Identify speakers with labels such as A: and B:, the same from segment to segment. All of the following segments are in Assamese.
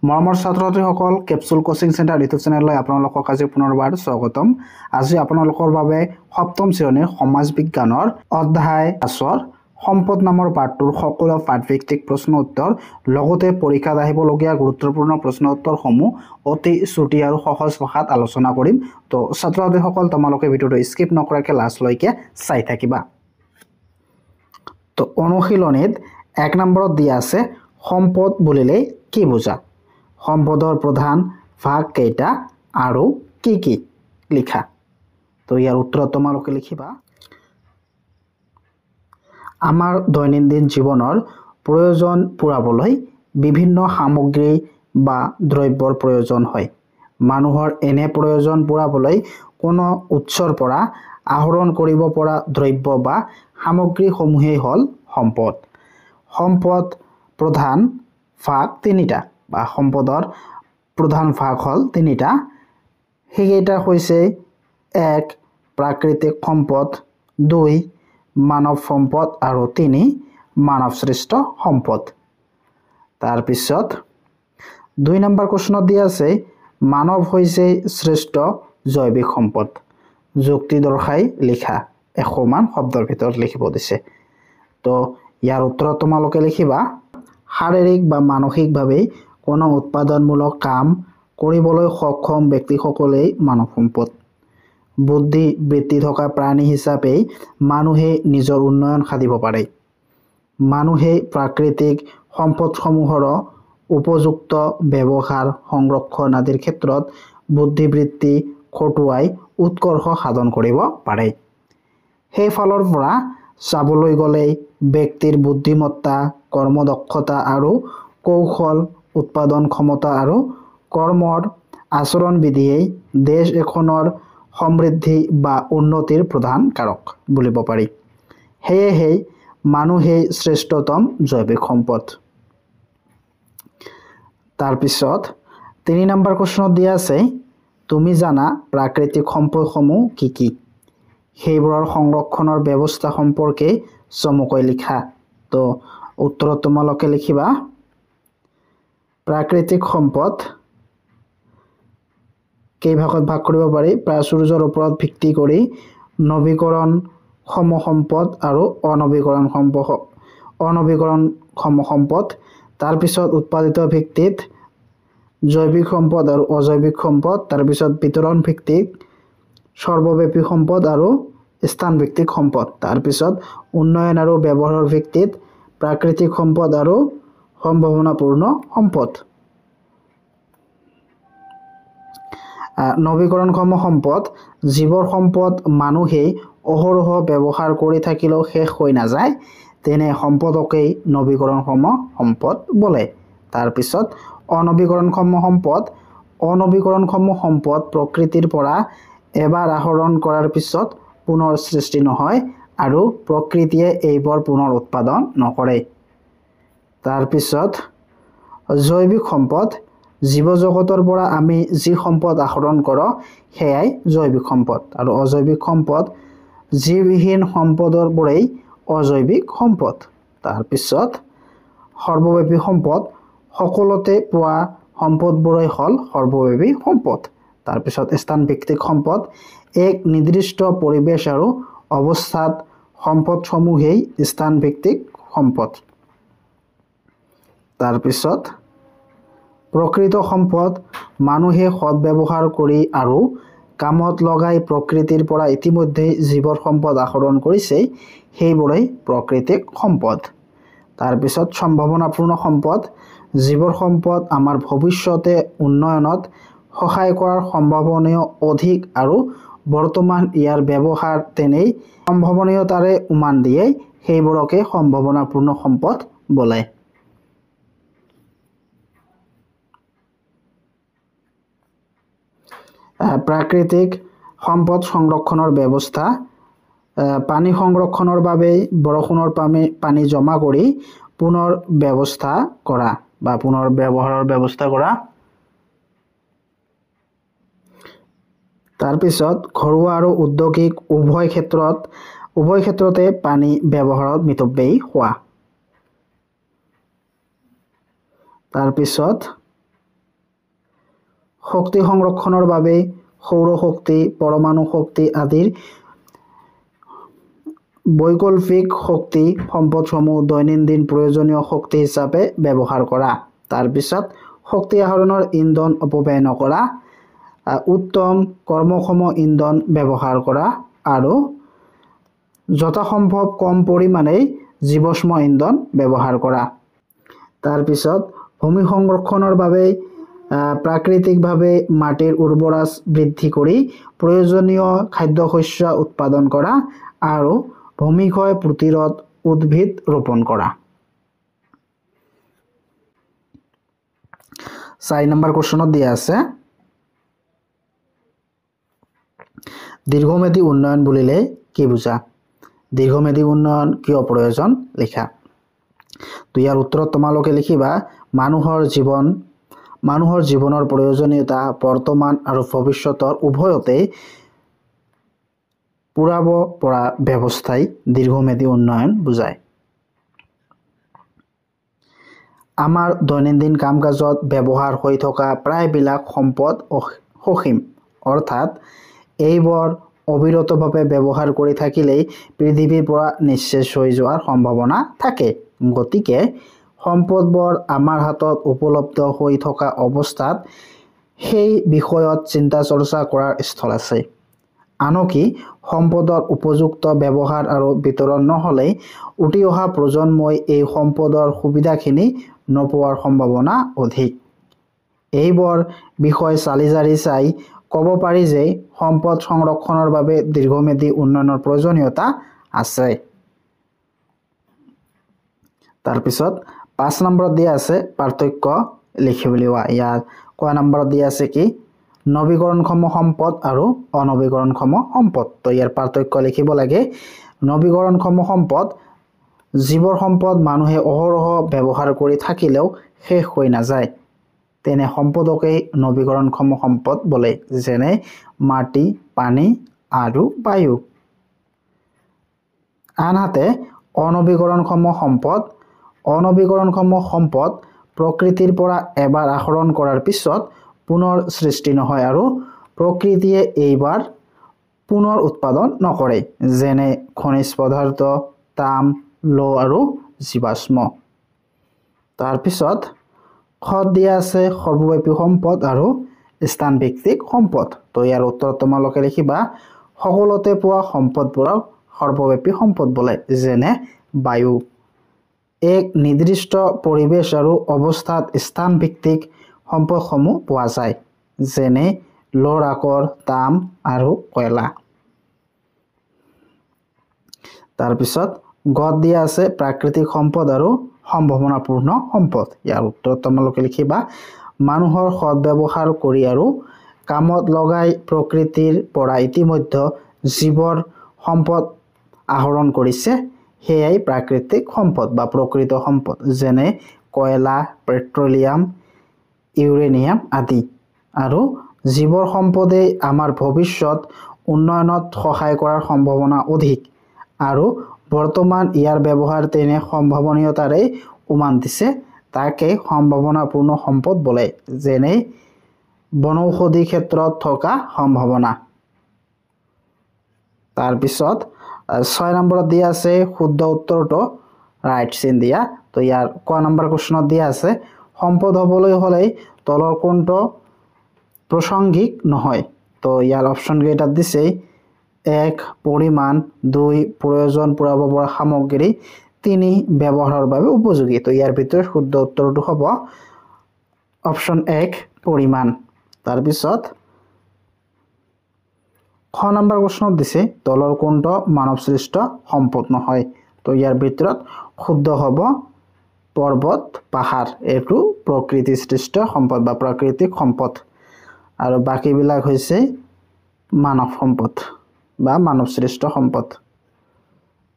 A: মৰমৰ ছাত্ৰ-ছাত্ৰীসকল কেপচুল কোচিং চেণ্টাৰ ইউটিউব চেনেললৈ আপোনালোকক আজি পুনৰবাৰ স্বাগতম। আজি আপোনালোকৰ বাবে সপ্তম শ্ৰেণীৰ সমাজ বিজ্ঞানৰ অধ্যায় 5ৰ সম্পদ নামৰ পাঠটোৰ সকলো পাঠভিত্তিক প্ৰশ্ন উত্তৰ লগতে পৰীক্ষাত আহিবলগীয়া গুৰুত্বপূৰ্ণ প্ৰশ্ন উত্তৰসমূহ অতি চুটি আৰু সহজ ভাষাত আলোচনা কৰিম। তো ছাত্ৰ-ছাত্ৰীসকল তোমালোকে ভিডিঅটো স্কিপ নকৰাকৈ লাষ্টলৈকে চাই থাকিবা। তো অনুশীলনীত 1 নম্বৰত দিয়া আছে সম্পদ বুলিলে কি বুজা? সম্পদৰ প্ৰধান ভাগ কেইটা আৰু কি কি লিখা। তো ইয়াৰ উত্তৰ তোমালোকে লিখিবা। আমাৰ দৈনন্দিন জীৱনৰ প্ৰয়োজন পূৰাবলৈ বিভিন্ন সামগ্ৰী বা দ্ৰব্যৰ প্ৰয়োজন হয়। মানুহৰ এনে প্ৰয়োজন পূৰাবলৈ কোনো উৎসৰ পৰা আহৰণ কৰিব পৰা দ্ৰব্য বা সামগ্ৰীসমূহেই হ'ল সম্পদ। সম্পদ প্ৰধান ভাগ তিনিটা বা সম্পদৰ প্ৰধান ভাগ হ'ল তিনিটা। সেইকেইটা হৈছে 1 প্ৰাকৃতিক সম্পদ, 2 মানৱ সম্পদ আৰু 3 মানৱ সৃষ্ট সম্পদ। তাৰপিছত 2 নম্বৰ প্ৰশ্নত দিয়া আছে মানৱ হৈছে শ্ৰেষ্ঠ জৈৱিক সম্পদ। যুক্তি দৰ্শাই লিখা 100 মান শব্দৰ ভিতৰত লিখিব দিছে। তো ইয়াৰ উত্তৰ তোমালোকে লিখিবা। শাৰীৰিক বা মানসিকভাৱে কোনো উৎপাদনমূলক কাম কৰিবলৈ সক্ষম ব্যক্তিসকলেই মানৱ সম্পদ। বুদ্ধি বৃত্তি থকা প্ৰাণী হিচাপে মানুহে নিজৰ উন্নয়ন সাধিব পাৰে। মানুহে প্ৰাকৃতিক সম্পদসমূহৰ উপযুক্ত ব্যৱহাৰ সংৰক্ষণ আদিৰ ক্ষেত্ৰত বুদ্ধিবৃত্তি খটুৱাই উৎকৰ্ষ সাধন কৰিব পাৰে। সেইফালৰ পৰা চাবলৈ গ'লে ব্যক্তিৰ বুদ্ধিমত্তা, কৰ্মদক্ষতা আৰু কৌশল, উৎপাদন ক্ষমতা আৰু কৰ্মৰ আচৰণবিধিয়েই দেশ এখনৰ সমৃদ্ধি বা উন্নতিৰ প্ৰধান কাৰক বুলিব পাৰি। সেয়েহে মানুহেই শ্ৰেষ্ঠতম জৈৱিক সম্পদ। তাৰপিছত 3 নম্বৰ প্ৰশ্নত দিয়া আছে তুমি জানা প্ৰাকৃতিক সম্পদসমূহ কি কি? সেইবোৰৰ সংৰক্ষণৰ ব্যৱস্থা সম্পৰ্কে চমুকৈ লিখা। তো উত্তৰত তোমালোকে লিখিবা। প্ৰাকৃতিক সম্পদ কেইভাগত ভাগ কৰিব পাৰি? প্ৰাচুৰ্যৰ ওপৰত ভিত্তি কৰি নৱীকৰণক্ষম সম্পদ আৰু অনৱীকৰণক্ষম সম্পদ। তাৰপিছত উৎপাদিত ভিত্তিত জৈৱিক সম্পদ আৰু অজৈৱিক সম্পদ। তাৰপিছত বিতৰণ ভিত্তিক সৰ্বব্যাপী সম্পদ আৰু স্থানভিত্তিক সম্পদ। তাৰপিছত উন্নয়ন আৰু ব্যৱহাৰৰ ভিত্তিত প্ৰাকৃতিক সম্পদ আৰু সম্ভাৱনাপূৰ্ণ সম্পদ। নৱীকৰণক্ষম সম্পদ যিবোৰ সম্পদ মানুহে অহৰহ ব্যৱহাৰ কৰি থাকিলেও শেষ হৈ নাযায় তেনে সম্পদকেই নৱীকৰণক্ষম সম্পদ বোলে। তাৰপিছত অনৱীকৰণক্ষম সম্পদ। অনৱীকৰণক্ষম সম্পদ প্ৰকৃতিৰ পৰা এবাৰ আহৰণ কৰাৰ পিছত পুনৰ সৃষ্টি নহয় আৰু প্ৰকৃতিয়ে এইবোৰ পুনৰ উৎপাদন নকৰে। তাৰপিছত জৈৱিক সম্পদ। জীৱ-জগতৰ পৰা আমি যি সম্পদ আহৰণ কৰোঁ সেয়াই জৈৱিক সম্পদ। আৰু অজৈৱিক সম্পদ জীৱবিহীন সম্পদৰবোৰেই অজৈৱিক সম্পদ। তাৰপিছত সৰ্বব্যাপী সম্পদ। সকলোতে পোৱা সম্পদবোৰেই হ'ল সৰ্বব্যাপী সম্পদ। তাৰপিছত স্থানভিত্তিক সম্পদ। এক নিৰ্দিষ্ট পৰিৱেশ আৰু অৱস্থাত সম্পদসমূহেই স্থানভিত্তিক সম্পদ। তাৰপিছত প্ৰকৃত সম্পদ। মানুহে সৎব্যৱহাৰ কৰি আৰু কামত লগাই প্ৰকৃতিৰ পৰা ইতিমধ্যে যিবোৰ সম্পদ আহৰণ কৰিছে সেইবোৰেই প্ৰাকৃতিক সম্পদ। তাৰপিছত সম্ভাৱনাপূৰ্ণ সম্পদ। যিবোৰ সম্পদ আমাৰ ভৱিষ্যতে উন্নয়নত সহায় কৰাৰ সম্ভাৱনীয় অধিক আৰু বৰ্তমান ইয়াৰ ব্যৱহাৰ তেনেই সম্ভাৱনীয়তাৰে উমান দিয়ে সেইবোৰকে সম্ভাৱনাপূৰ্ণ সম্পদ বোলে। প্ৰাকৃতিক সম্পদ সংৰক্ষণৰ ব্যৱস্থা। পানী সংৰক্ষণৰ বাবে বৰষুণৰ পানী জমা কৰি পুনৰ ব্যৱস্থা কৰা বা পুনৰ ব্যৱহাৰৰ ব্যৱস্থা কৰা। তাৰপিছত ঘৰুৱা আৰু ঔদ্যোগিক উভয় ক্ষেত্ৰতে পানী ব্যৱহাৰত মিতব্যয়ী হোৱা। তাৰপিছত শক্তি সংৰক্ষণৰ বাবে সৌৰ শক্তি, পৰমাণু শক্তি আদিৰ বৈকল্পিক শক্তি সম্পদসমূহ দৈনন্দিন প্ৰয়োজনীয় শক্তি হিচাপে ব্যৱহাৰ কৰা। তাৰপিছত শক্তি আহৰণৰ ইন্ধন অপব্যয় নকৰা, উত্তম কৰ্মক্ষম ইন্ধন ব্যৱহাৰ কৰা আৰু যথাসম্ভৱ কম পৰিমাণেই জীৱাশ্ম ইন্ধন ব্যৱহাৰ কৰা। তাৰপিছত ভূমি সংৰক্ষণৰ বাবে প্ৰাকৃতিকভাৱে মাটিৰ উৰ্বৰা বৃদ্ধি কৰি প্ৰয়োজনীয় খাদ্যশস্য উৎপাদন কৰা আৰু ভূমিক্ষয় প্ৰতিৰোধ উদ্ভিদ ৰোপণ কৰা। 4 নম্বৰ কোৱেশ্যনত দিয়া আছে দীৰ্ঘম্যাদী উন্নয়ন বুলিলে কি বুজা? দীৰ্ঘম্যাদী উন্নয়ন কিয় প্ৰয়োজন লিখা। তো ইয়াৰ উত্তৰত তোমালোকে লিখিবা মানুহৰ জীৱনৰ প্ৰয়োজনীয়তা বৰ্তমান আৰু ভৱিষ্যতৰ উভয়তেই পূৰাব পৰা ব্যৱস্থাই দীৰ্ঘম্যাদী উন্নয়ন বুজায়। আমাৰ দৈনন্দিন কাম-কাজত ব্যৱহাৰ হৈ থকা প্ৰায়বিলাক সম্পদ সসীম, অৰ্থাৎ এইবোৰ অবিৰতভাৱে ব্যৱহাৰ কৰি থাকিলেই পৃথিৱীৰ পৰা নিঃশেষ হৈ যোৱাৰ সম্ভাৱনা থাকে। গতিকে সম্পদবোৰ আমাৰ হাতত উপলব্ধ হৈ থকা অৱস্থাত সেই বিষয়ত চিন্তা চৰ্চা কৰাৰ স্থল আছে। আনকি সম্পদৰ উপযুক্ত ব্যৱহাৰ আৰু বিতৰণ নহ'লে উঠি অহা প্ৰজন্মই এই সম্পদৰ সুবিধাখিনি নোপোৱাৰ সম্ভাৱনা অধিক। এইবোৰ বিষয় চালি জাৰি চাই ক'ব পাৰি যে সম্পদ সংৰক্ষণৰ বাবে দীৰ্ঘম্যাদী উন্নয়নৰ প্ৰয়োজনীয়তা আছে। তাৰপিছত 5 নম্বৰত দিয়া আছে পাৰ্থক্য লিখি উলিওৱা। ইয়াত ক নম্বৰত দিয়া আছে কি নৱীকৰণক্ষম সম্পদ আৰু অনৱীকৰণক্ষম সম্পদ। তো ইয়াৰ পাৰ্থক্য লিখিব লাগে। নৱীকৰণক্ষম সম্পদ যিবোৰ সম্পদ মানুহে অহৰহ ব্যৱহাৰ কৰি থাকিলেও শেষ হৈ নাযায়, তেনে সম্পদকেই নৱীকৰণক্ষম সম্পদ বোলে, যেনে মাটি, পানী আৰু বায়ু। আনহাতে অনৱীকৰণক্ষম সম্পদ প্ৰকৃতিৰ পৰা এবাৰ আহৰণ কৰাৰ পিছত পুনৰ সৃষ্টি নহয় আৰু প্ৰকৃতিয়ে এইবাৰ পুনৰ উৎপাদন নকৰে, যেনে খনিজ পদাৰ্থ, তাম, লৌহ আৰু জীৱাশ্ম। তাৰপিছত খত দিয়া আছে সৰ্বব্যাপী সম্পদ আৰু স্থানভিত্তিক সম্পদ। তো ইয়াৰ উত্তৰত তোমালোকে লিখিবা সকলোতে পোৱা সম্পদবোৰক সৰ্বব্যাপী সম্পদ বোলে, যেনে বায়ু। এক নিৰ্দিষ্ট পৰিৱেশ আৰু অৱস্থাত স্থানভিত্তিক সম্পদসমূহ পোৱা যায়, যেনে লৌহ আকৰ, তাম আৰু কয়লা। তাৰপিছত গত দিয়া আছে প্ৰাকৃতিক সম্পদ আৰু সম্ভাৱনাপূৰ্ণ সম্পদ। ইয়াৰ উত্তৰত তোমালোকে লিখিবা মানুহৰ সদব্যৱহাৰ কৰি আৰু কামত লগাই প্ৰকৃতিৰ পৰা ইতিমধ্যে যিবোৰ সম্পদ আহৰণ কৰিছে সেয়াই প্ৰাকৃতিক সম্পদ বা প্ৰকৃত সম্পদ, যেনে কয়লা, পেট্ৰলিয়াম, ইউৰেনিয়াম আদি। আৰু যিবোৰ সম্পদে আমাৰ ভৱিষ্যত উন্নয়নত সহায় কৰাৰ সম্ভাৱনা অধিক আৰু বৰ্তমান ইয়াৰ ব্যৱহাৰ তেনে সম্ভাৱনীয়তাৰে উমান দিছে, তাকে সম্ভাৱনাপূৰ্ণ সম্পদ বোলে, যেনে বনৌষধি ক্ষেত্ৰত থকা সম্ভাৱনা। তাৰপিছত 6 নম্বৰত দিয়া আছে শুদ্ধ উত্তৰটো ৰাইট চিন দিয়া। তো ইয়াৰ ক নম্বৰ কুৱেশ্যনত দিয়া আছে সম্পদ হ'বলৈ হ'লে তলৰ কোনটো প্ৰাসংগিক নহয়। তো ইয়াৰ অপশ্যন কেইটাত দিছে 1 পৰিমাণ, 2 প্ৰয়োজন পূৰাব পৰা সামগ্ৰী, 3 ব্যৱহাৰৰ বাবে উপযোগী। তো ইয়াৰ ভিতৰত শুদ্ধ উত্তৰটো হ'ব অপশ্যন 1 পৰিমাণ। তাৰপিছত খ নম্বৰ কুৱেশ্যনত দিছে তলৰ কোনটো মানৱ সৃষ্ট সম্পদ নহয়। তো ইয়াৰ ভিতৰত শুদ্ধ হ'ব পৰ্বত, পাহাৰ। এইটো প্ৰকৃতি সৃষ্ট সম্পদ বা প্ৰাকৃতিক সম্পদ আৰু বাকীবিলাক হৈছে মানৱ সম্পদ বা মানৱ সৃষ্ট সম্পদ।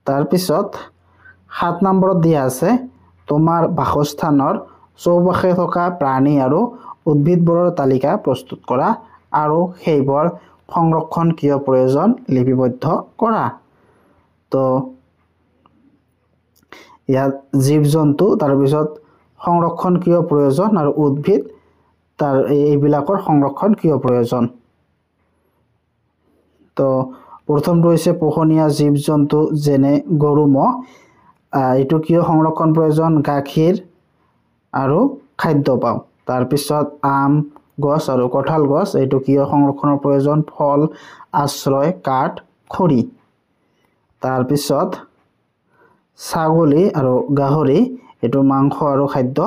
A: তাৰপিছত 7 নম্বৰত দিয়া আছে তোমাৰ বাসস্থানৰ চৌপাশে থকা প্ৰাণী আৰু উদ্ভিদবোৰৰ তালিকা প্ৰস্তুত কৰা আৰু সেইবোৰ সংৰক্ষণ কিয় প্ৰয়োজন লিপিবদ্ধ কৰা। তো ইয়াত জীৱ জন্তু, তাৰপিছত সংৰক্ষণ কিয় প্ৰয়োজন আৰু উদ্ভিদ তাৰ এইবিলাকৰ সংৰক্ষণ কিয় প্ৰয়োজন তো প্ৰথমটো হৈছে পোহনীয়া জীৱ জন্তু যেনে গৰু ম'হ এইটো কিয় সংৰক্ষণ প্ৰয়োজন গাখীৰ আৰু খাদ্য পাওঁ তাৰপিছত আম গছ আৰু কঁঠাল গছ এইটো কিয় সংৰক্ষণৰ প্ৰয়োজন ফল আশ্ৰয় কাঠ খৰি তাৰপিছত ছাগলী আৰু গাহৰি এইটো মাংস আৰু খাদ্য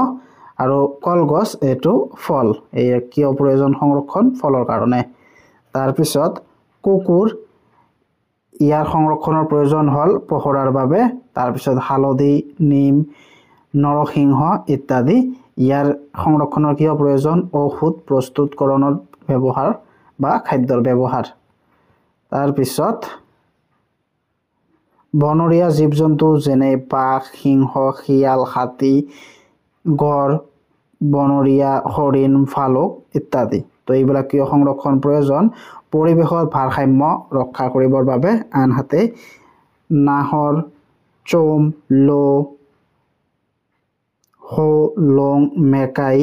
A: আৰু কলগছ এইটো ফল এই কিয় প্ৰয়োজন সংৰক্ষণ ফলৰ কাৰণে তাৰপিছত কুকুৰ ইয়াৰ সংৰক্ষণৰ প্ৰয়োজন হ'ল পহৰাৰ বাবে তাৰপিছত হালধি নিম নৰসিংহ ইত্যাদি ইয়াৰ সংৰক্ষণৰ কিয় প্ৰয়োজন ঔষধ প্ৰস্তুতকৰণৰ ব্যৱহাৰ বা খাদ্যৰ ব্যৱহাৰ তাৰপিছত বনৰীয়া জীৱ জন্তু যেনে বাঘ সিংহ শিয়াল হাতী গড় বনৰীয়া হৰিণ ভালুক ইত্যাদি তো এইবিলাক কিয় সংৰক্ষণ প্ৰয়োজন পৰিৱেশৰ ভাৰসাম্য ৰক্ষা কৰিবৰ বাবে আনহাতে নাহৰ চোম লো হো লং মেকাই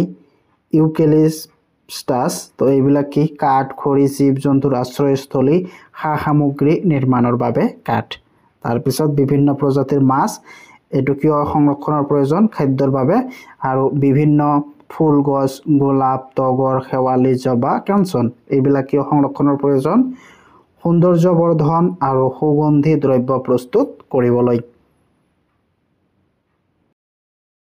A: ইউকেলিপটাছ তো এইবিলাক কি কাঠ খৰি জীৱ জন্তুৰ আশ্ৰয়স্থলী সা সামগ্ৰী নিৰ্মাণৰ বাবে কাঠ তাৰপিছত বিভিন্ন প্ৰজাতিৰ মাছ এইটো কিয় সংৰক্ষণৰ প্ৰয়োজন খাদ্যৰ বাবে আৰু বিভিন্ন ফুল গছ গোলাপ তগৰ শেৱালি জবা কাঞ্চন এইবিলাক কিয় সংৰক্ষণৰ প্ৰয়োজন সৌন্দৰ্য বৰ্ধন আৰু সুগন্ধি দ্ৰব্য প্ৰস্তুত কৰিবলৈ